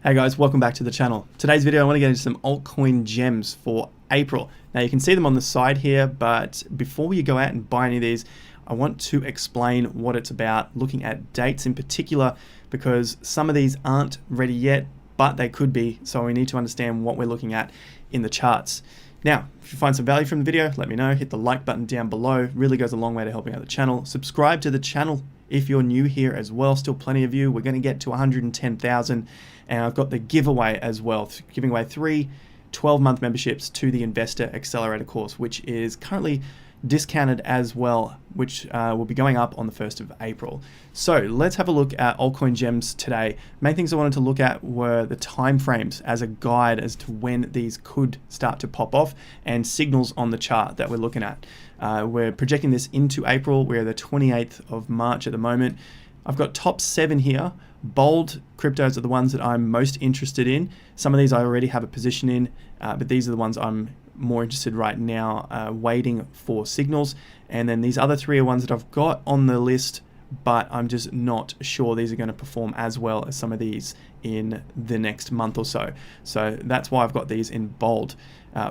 Hey guys, welcome back to the channel. Today's video I want to get into some altcoin gems for April. Now you can see them on the side here, but before you go out and buy any of these, I want to explain what it's about, looking at dates in particular, because some of these aren't ready yet, but they could be, so we need to understand what we're looking at in the charts. Now, if you find some value from the video, let me know. Hit the like button down below. Really goes a long way to helping out the channel. Subscribe to the channel if you're new here as well. Still plenty of you. We're going to get to 110,000. And I've got the giveaway as well, giving away 3 12-month memberships to the Investor Accelerator course, which is currently discounted as well, which will be going up on the 1st of April. So let's have a look at altcoin gems today. Main things I wanted to look at were the time frames as a guide as to when these could start to pop off, and signals on the chart that we're looking at. We're projecting this into April. We're the 28th of March at the moment. I've got top 7 here. Bold cryptos are the ones that I'm most interested in. Some of these I already have a position in, but these are the ones I'm more interested right now, waiting for signals. And then these other 3 are ones that I've got on the list, but I'm just not sure these are going to perform as well as some of these in the next month or so. So that's why I've got these in bold.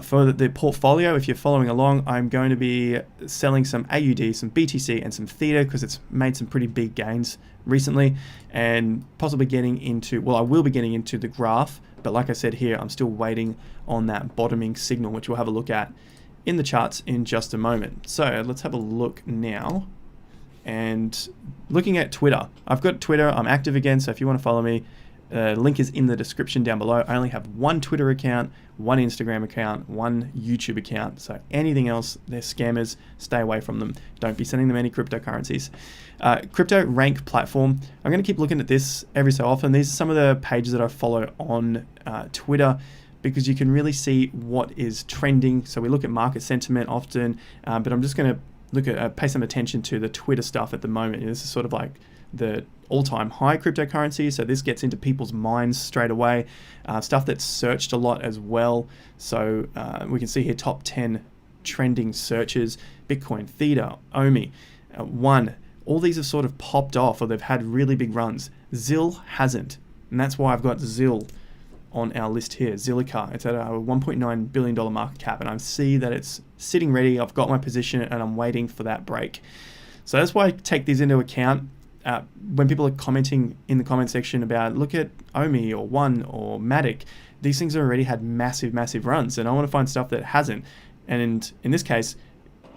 For the portfolio, if you're following along, I'm going to be selling some AUD, some BTC, and some Theta because it's made some pretty big gains recently, and possibly getting into, well, I will be getting into the graph, but like I said here, I'm still waiting on that bottoming signal, which we'll have a look at in the charts in just a moment. So let's have a look now. And looking at Twitter, I've got Twitter, I'm active again, so if you want to follow me, link is in the description down below. I only have 1 Twitter account, 1 Instagram account, 1 YouTube account. So anything else, they're scammers. Stay away from them. Don't be sending them any cryptocurrencies. Crypto Rank platform. I'm going to keep looking at this every so often. These are some of the pages that I follow on Twitter, because you can really see what is trending. So we look at market sentiment often, but I'm just going to look at pay some attention to the Twitter stuff at the moment. This is sort of like the all-time high cryptocurrency, so this gets into people's minds straight away. Stuff that's searched a lot as well. So we can see here top 10 trending searches: Bitcoin, Theta, OMI, One. All these have sort of popped off, or they've had really big runs. ZIL hasn't, and that's why I've got ZIL on our list here. Zilliqa, it's at a $1.9 billion market cap, and I see that it's sitting ready. I've got my position and I'm waiting for that break. So that's why I take these into account. When people are commenting in the comment section about, look at OMI or One or Matic, these things have already had massive runs, and I want to find stuff that hasn't. And in this case,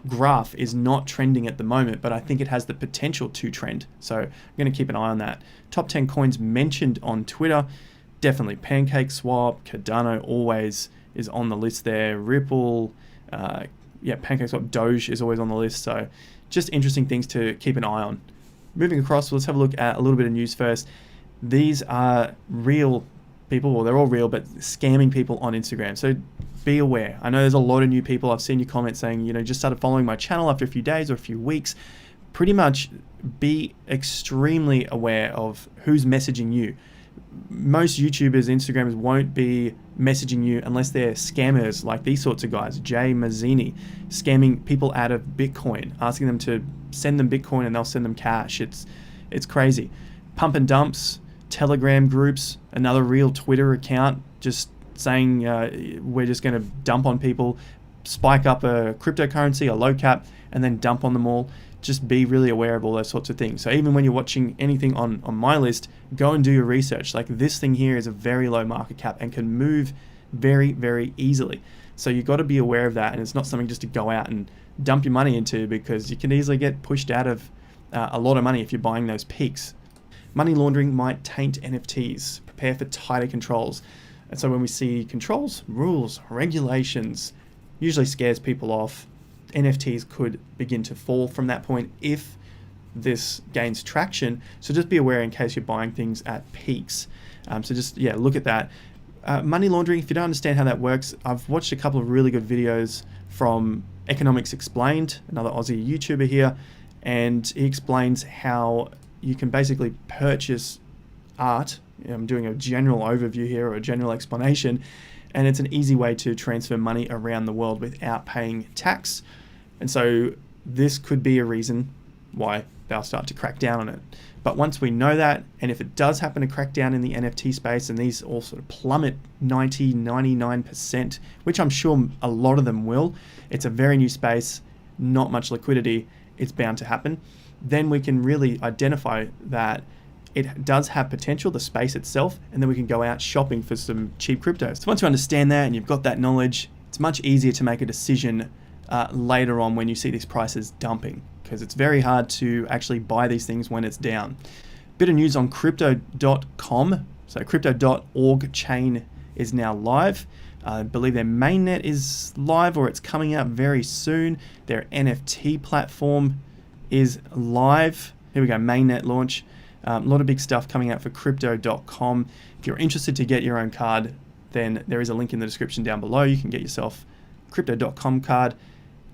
Graph is not trending at the moment, but I think it has the potential to trend. So I'm going to keep an eye on that. Top 10 coins mentioned on Twitter. Definitely PancakeSwap, Cardano always is on the list there. Ripple, yeah, PancakeSwap, Doge is always on the list. So just interesting things to keep an eye on. Moving across, let's have a look at a little bit of news first. These are real people, well, they're all real, but scamming people on Instagram. So be aware. I know there's a lot of new people. I've seen your comments saying, you know, just started following my channel after a few days or a few weeks. Pretty much be extremely aware of who's messaging you. Most YouTubers, Instagrammers won't be messaging you unless they're scammers like these sorts of guys. Jay Mazzini, scamming people out of Bitcoin, asking them to send them Bitcoin and they'll send them cash. It's crazy. Pump and dumps, Telegram groups, another real Twitter account just saying we're just going to dump on people, spike up a cryptocurrency, a low cap, and then dump on them all. Just be really aware of all those sorts of things. So even when you're watching anything on my list, go and do your research. Like this thing here is a very low market cap and can move very easily. So you've got to be aware of that, and it's not something just to go out and dump your money into, because you can easily get pushed out of a lot of money if you're buying those peaks. Money laundering might taint NFTs. Prepare for tighter controls. And so when we see controls, rules, regulations, usually scares people off. NFTs could begin to fall from that point if this gains traction. So just be aware in case you're buying things at peaks. So just, yeah, look at that. Money laundering, if you don't understand how that works, I've watched a couple of really good videos from Economics Explained, another Aussie YouTuber here, and he explains how you can basically purchase art. I'm doing a general overview here, or a general explanation, and it's an easy way to transfer money around the world without paying tax. And so this could be a reason why they'll start to crack down on it. But once we know that, and if it does happen to crack down in the NFT space and these all sort of plummet 99%, which I'm sure a lot of them will, it's a very new space, not much liquidity, it's bound to happen, then we can really identify that it does have potential, the space itself, and then we can go out shopping for some cheap cryptos. So once you understand that and you've got that knowledge, it's much easier to make a decision later on when you see these prices dumping, because it's very hard to actually buy these things when it's down. Bit of news on crypto.com. So crypto.org chain is now live. I believe their mainnet is live, or it's coming out very soon. Their NFT platform is live. Here we go, mainnet launch. A lot of big stuff coming out for crypto.com. If you're interested to get your own card, then there is a link in the description down below. You can get yourself crypto.com card,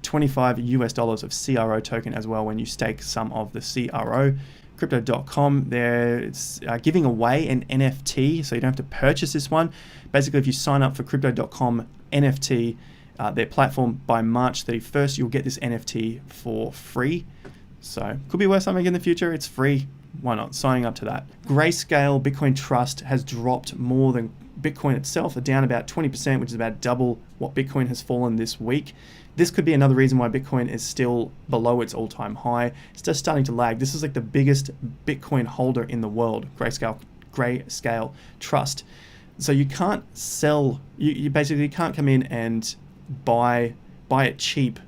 $25 of CRO token as well when you stake some of the CRO. Crypto.com, they're giving away an NFT, so you don't have to purchase this one. Basically, if you sign up for Crypto.com NFT, their platform, by March 31st, you'll get this NFT for free. So could be worth something in the future. It's free. Why not? Signing up to that. Grayscale Bitcoin Trust has dropped more than Bitcoin itself, down about 20%, which is about double what Bitcoin has fallen this week. This could be another reason why Bitcoin is still below its all-time high. It's just starting to lag. This is like the biggest Bitcoin holder in the world, Grayscale Trust. So you can't sell, you basically can't come in and buy it cheap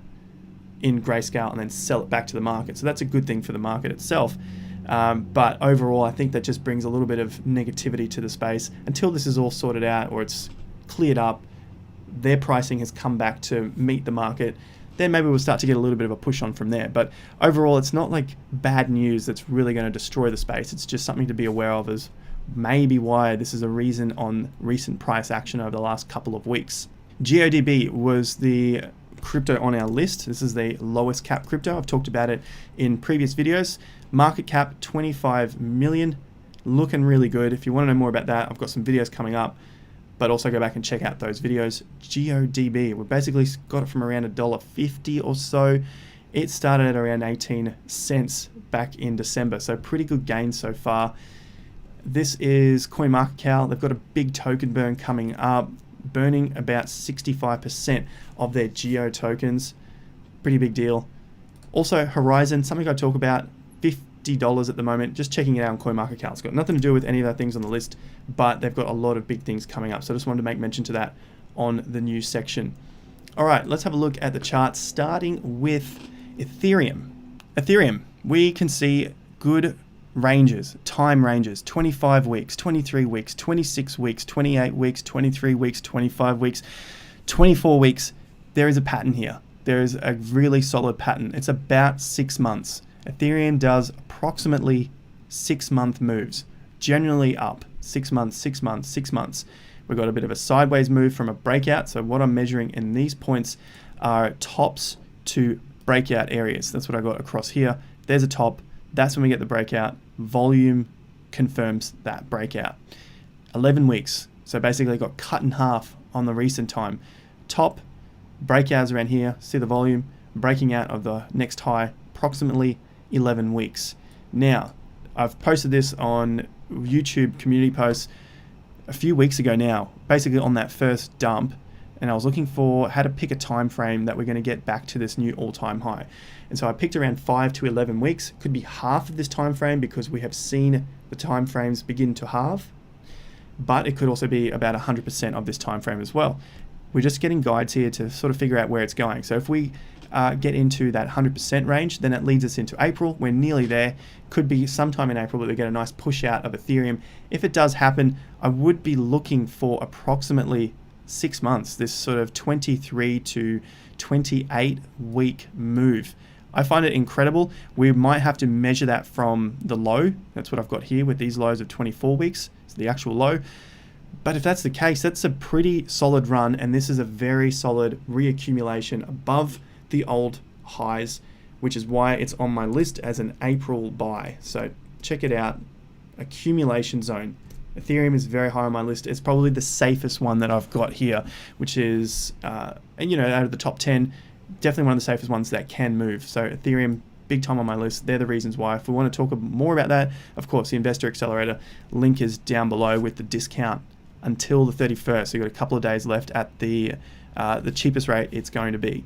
in Grayscale and then sell it back to the market. So that's a good thing for the market itself. But overall, I think that just brings a little bit of negativity to the space. Until this is all sorted out or it's cleared up, their pricing has come back to meet the market, then maybe we'll start to get a little bit of a push on from there. But overall, it's not like bad news that's really going to destroy the space. It's just something to be aware of, as maybe why this is a reason on recent price action over the last couple of weeks. GODB was the crypto on our list. This is the lowest cap crypto. I've talked about it in previous videos. Market cap 25 million, looking really good. If you want to know more about that, I've got some videos coming up, but also go back and check out those videos. GODB, we basically got it from around $1.50 or so. It started at around 18 cents back in December, so pretty good gain so far. This is CoinMarketCap. They've got a big token burn coming up, burning about 65% of their Geo tokens. Pretty big deal. Also, Horizon, something I talk about, $50 at the moment. Just checking it out on CoinMarketCap. It's got nothing to do with any of the things on the list, but they've got a lot of big things coming up. So I just wanted to make mention to that on the news section. All right, let's have a look at the charts, starting with Ethereum. Ethereum, we can see good ranges, time ranges, 25 weeks, 23 weeks, 26 weeks, 28 weeks, 23 weeks, 25 weeks, 24 weeks. There is a pattern here. There is a really solid pattern. It's about 6 months. Ethereum does approximately 6-month moves, generally up 6 months, 6 months, 6 months. We've got a bit of a sideways move from a breakout. So what I'm measuring in these points are tops to breakout areas. That's what I got across here. There's a top. That's when we get the breakout. Volume confirms that breakout. 11 weeks. So basically got cut in half on the recent time. Top, breakouts around here. See the volume breaking out of the next high, approximately 11 weeks. Now, I've posted this on YouTube community posts a few weeks ago now, basically on that first dump, and I was looking for how to pick a time frame that we're going to get back to this new all-time high. And so I picked around 5 to 11 weeks. Could be half of this time frame because we have seen the time frames begin to halve, but it could also be about 100% of this time frame as well. We're just getting guides here to sort of figure out where it's going. So if we get into that 100% range, then it leads us into April. We're nearly there. Could be sometime in April that we get a nice push out of Ethereum. If it does happen, I would be looking for approximately 6 months, this sort of 23 to 28 week move. I find it incredible. We might have to measure that from the low. That's what I've got here with these lows of 24 weeks. It's the actual low. But if that's the case, that's a pretty solid run, and this is a very solid reaccumulation above the old highs, which is why it's on my list as an April buy. So check it out. Accumulation zone. Ethereum is very high on my list. It's probably the safest one that I've got here, which is, out of the top 10, definitely one of the safest ones that can move. So Ethereum, big time on my list. They're the reasons why. If we want to talk more about that, of course, the Investor Accelerator link is down below with the discount until the 31st. So you've got a couple of days left at the cheapest rate it's going to be.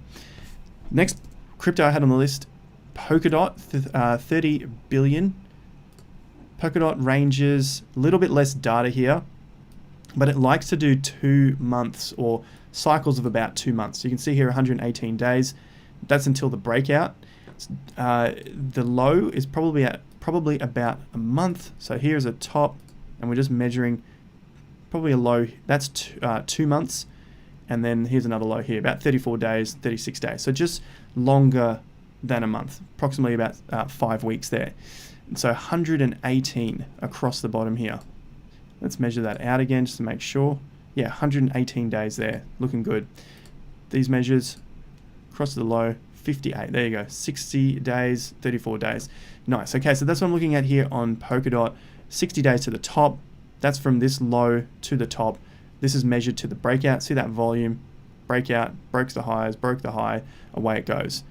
Next crypto I had on the list, Polkadot, 30 billion. Polkadot ranges a little bit less data here, but it likes to do 2 months or cycles of about 2 months. So you can see here 118 days. That's until the breakout. The low is probably about a month. So here's a top, and we're just measuring probably a low. That's 2 months, and then here's another low here, about 34 days, 36 days. So just longer than a month, approximately about 5 weeks there. And so 118 across the bottom here. Let's measure that out again just to make sure. Yeah, 118 days there, looking good. These measures across the low, 58. There you go, 60 days, 34 days. Nice. Okay, so that's what I'm looking at here on Polkadot. 60 days to the top. That's from this low to the top. This is measured to the breakout. See that volume? Breakout, broke the highs, broke the high, away it goes.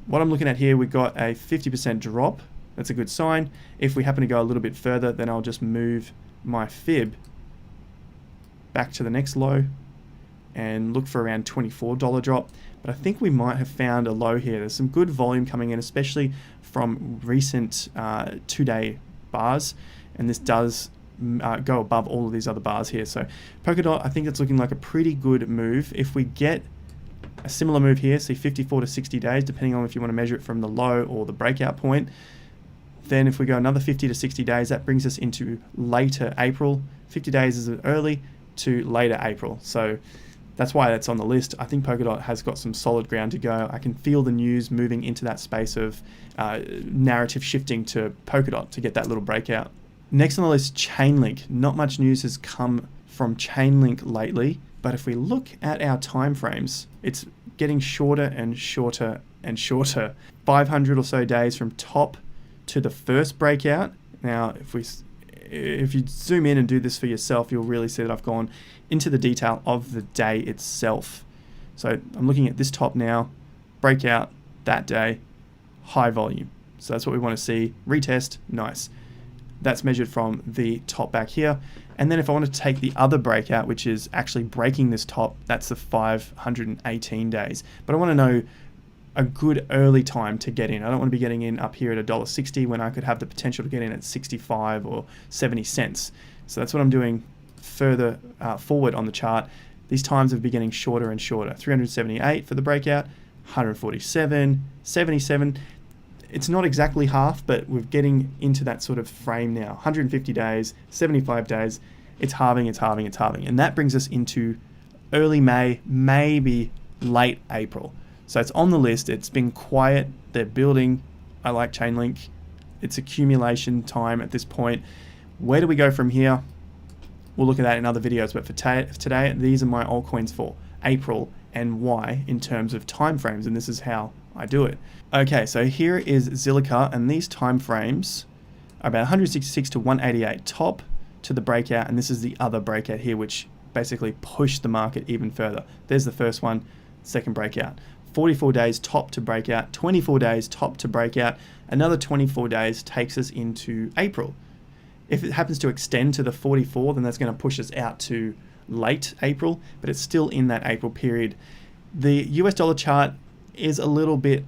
What I'm looking at here, we've got a 50% drop. That's a good sign. If we happen to go a little bit further, then I'll just move my fib back to the next low and look for around $24 drop. But I think we might have found a low here. There's some good volume coming in, especially from recent 2-day bars, and this does go above all of these other bars here. So Polkadot, I think it's looking like a pretty good move. If we get a similar move here, see 54 to 60 days, depending on if you want to measure it from the low or the breakout point, then if we go another 50 to 60 days, that brings us into later April. 50 days is early to later April. So that's why that's on the list. I think Polkadot has got some solid ground to go. I can feel the news moving into that space of narrative shifting to Polkadot to get that little breakout. Next on the list, Chainlink. Not much news has come from Chainlink lately, but if we look at our time frames, it's getting shorter and shorter and shorter. 500 or so days from top to the first breakout. Now, if you zoom in and do this for yourself, you'll really see that I've gone into the detail of the day itself. So I'm looking at this top now, breakout that day, high volume. So that's what we want to see. Retest, nice. That's measured from the top back here. And then if I want to take the other breakout, which is actually breaking this top, that's the 518 days. But I want to know a good early time to get in. I don't want to be getting in up here at $1.60 when I could have the potential to get in at 65 or 70 cents. So that's what I'm doing further forward on the chart. These times have been getting shorter and shorter. 378 for the breakout, 147, 77. It's not exactly half, but we're getting into that sort of frame now. 150 days, 75 days. It's halving, it's halving, it's halving. And that brings us into early May, maybe late April. So it's on the list. It's been quiet. They're building. I like Chainlink. It's accumulation time at this point. Where do we go from here? We'll look at that in other videos. But for today, these are my altcoins for April and why in terms of time frames. And this is how I do it. Okay, so here is Zilliqa, and these time frames are about 166 to 188 top to the breakout. And this is the other breakout here, which basically pushed the market even further. There's the first one, second breakout. 44 days top to breakout, 24 days top to breakout, another 24 days takes us into April. If it happens to extend to the 44, then that's going to push us out to late April, but it's still in that April period. The US dollar chart is a little bit,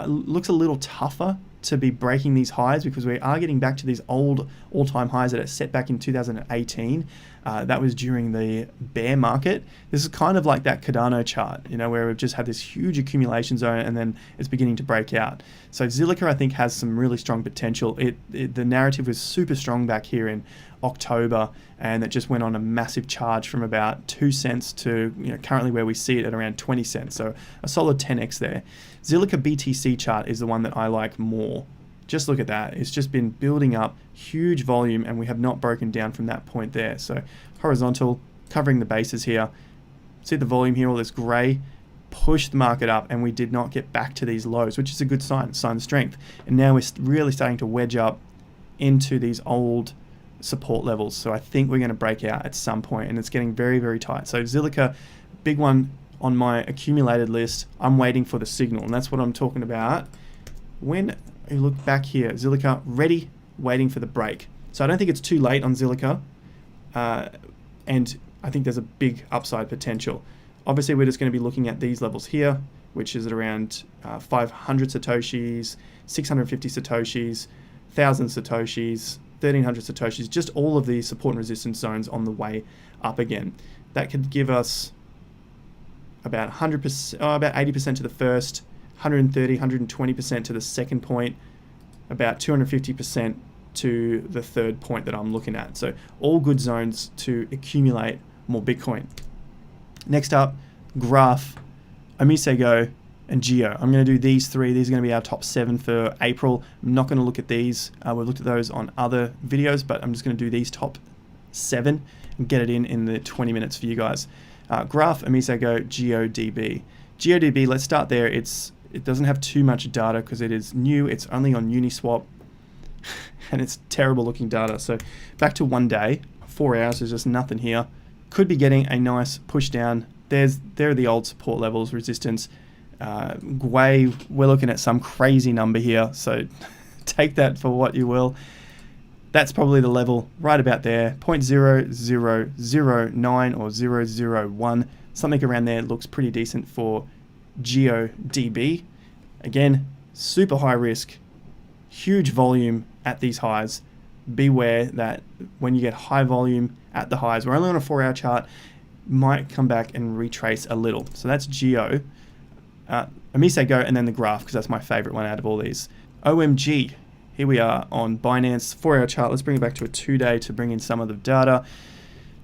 looks a little tougher to be breaking these highs because we are getting back to these old all-time highs that are set back in 2018. That was during the bear market. This is kind of like that Cardano chart, you know, where we've just had this huge accumulation zone and then it's beginning to break out. So Zilliqa, I think, has some really strong potential. The narrative was super strong back here in October, and it just went on a massive charge from about 2 cents to, you know, currently where we see it at around 20 cents. So a solid 10x there. Zilliqa BTC chart is the one that I like more. Just look at that. It's just been building up huge volume and we have not broken down from that point there. So horizontal, covering the bases here. See the volume here, all this gray, pushed the market up and we did not get back to these lows, which is a good sign of strength. And now we're really starting to wedge up into these old support levels. So I think we're going to break out at some point and it's getting very, very tight. So Zilliqa, big one on my accumulated list. I'm waiting for the signal, and that's what I'm talking about when you look back here, Zilliqa ready, waiting for the break. So I don't think it's too late on Zilliqa, and I think there's a big upside potential. Obviously, we're just going to be looking at these levels here, which is at around 500 Satoshis, 650 Satoshis, 1,000 Satoshis, 1,300 Satoshis, just all of the support and resistance zones on the way up again. That could give us about 100%, about 80% to the first, 130, 120% to the second point, about 250% to the third point that I'm looking at. So all good zones to accumulate more Bitcoin. Next up, Graph, Omisego, and Geo. I'm going to do these three. These are going to be our top 7 for April. I'm not going to look at these. We've looked at those on other videos, but I'm just going to do these top 7 and get it in the 20 minutes for you guys. Graph, Omisego, GeoDB. GeoDB, let's start there. It doesn't have too much data because it is new. It's only on Uniswap, and it's terrible looking data. So back to 1 day, 4 hours, there's just nothing here. Could be getting a nice push down. There are the old support levels, resistance. We're looking at some crazy number here, so take that for what you will. That's probably the level right about there, 0.0009 or 001, something around there looks pretty decent for GeoDB. Again, super high risk, huge volume at these highs. Beware that when you get high volume at the highs, we're only on a 4-hour chart, might come back and retrace a little. So that's Geo. Omisego, and then the Graph, because that's my favorite one out of all these. OMG, here we are on Binance, 4-hour chart. Let's bring it back to a 2-day to bring in some of the data.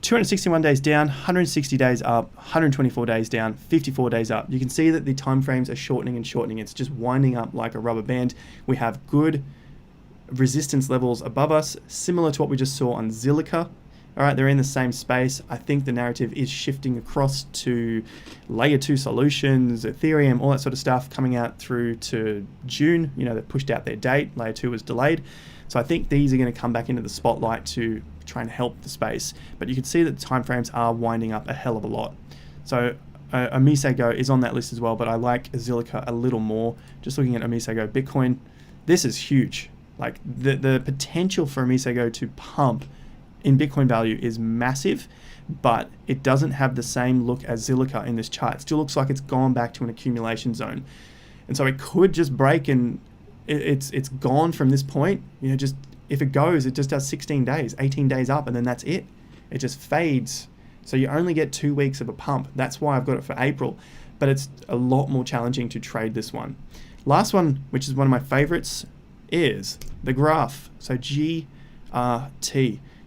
261 days down, 160 days up, 124 days down, 54 days up. You can see that the time frames are shortening and shortening. It's just winding up like a rubber band. We have good resistance levels above us, similar to what we just saw on Zilliqa. All right, they're in the same space. I think the narrative is shifting across to layer 2 solutions, Ethereum, all that sort of stuff coming out through to June. You know, they pushed out their date. Layer 2 was delayed. So I think these are going to come back into the spotlight to try and help the space. But you can see that the timeframes are winding up a hell of a lot. So Omisego is on that list as well, but I like Zilliqa a little more. Just looking at Omisego Bitcoin, this is huge. Like the potential for Omisego to pump in Bitcoin value is massive, but it doesn't have the same look as Zilliqa in this chart. It still looks like it's gone back to an accumulation zone. And so it could just break and it's gone from this point. You know, just if it goes, it just does 16 days, 18 days up, and then that's it. It just fades. So you only get 2 weeks of a pump. That's why I've got it for April, but it's a lot more challenging to trade this one. Last one, which is one of my favorites, is the Graph. So GRT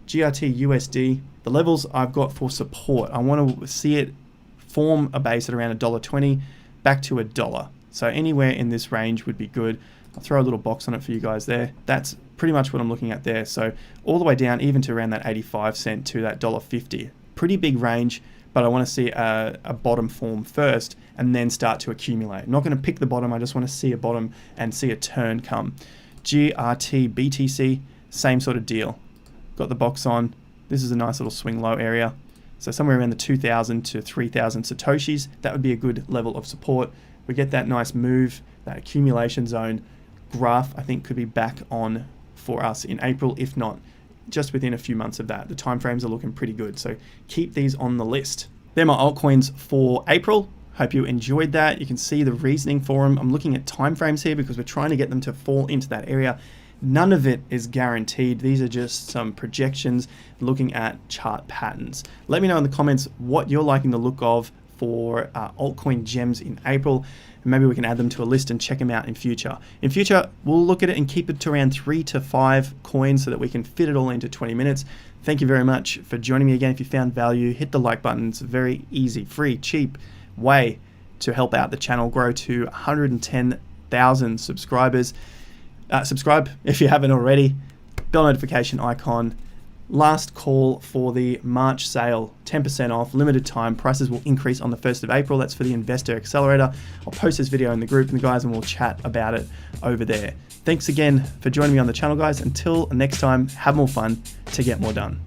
USD. The levels I've got for support, I want to see it form a base at around $1.20 back to $1. So anywhere in this range would be good. I'll throw a little box on it for you guys there. That's pretty much what I'm looking at there. So all the way down even to around that 85 cent to that $1.50. Pretty big range, but I want to see a bottom form first and then start to accumulate. I'm not going to pick the bottom. I just want to see a bottom and see a turn come. GRT BTC, same sort of deal. Got the box on. This is a nice little swing low area. So somewhere around the 2,000 to 3,000 Satoshis, that would be a good level of support. We get that nice move, that accumulation zone. Graph, I think, could be back on for us in April, if not just within a few months of that. The timeframes are looking pretty good, so keep these on the list. They're my altcoins for April. Hope you enjoyed that. You can see the reasoning for them. I'm looking at timeframes here because we're trying to get them to fall into that area. None of it is guaranteed. These are just some projections looking at chart patterns. Let me know in the comments what you're liking the look of for altcoin gems in April. Maybe we can add them to a list and check them out in future. In future, we'll look at it and keep it to around 3 to 5 coins so that we can fit it all into 20 minutes. Thank you very much for joining me again. If you found value, hit the like button. It's a very easy, free, cheap way to help out the channel grow to 110,000 subscribers. Subscribe if you haven't already. Bell notification icon. Last call for the March sale, 10% off, limited time. Prices will increase on the 1st of April. That's for the Investor Accelerator. I'll post this video in the group, and the guys, and we'll chat about it over there. Thanks again for joining me on the channel, guys. Until next time, have more fun to get more done.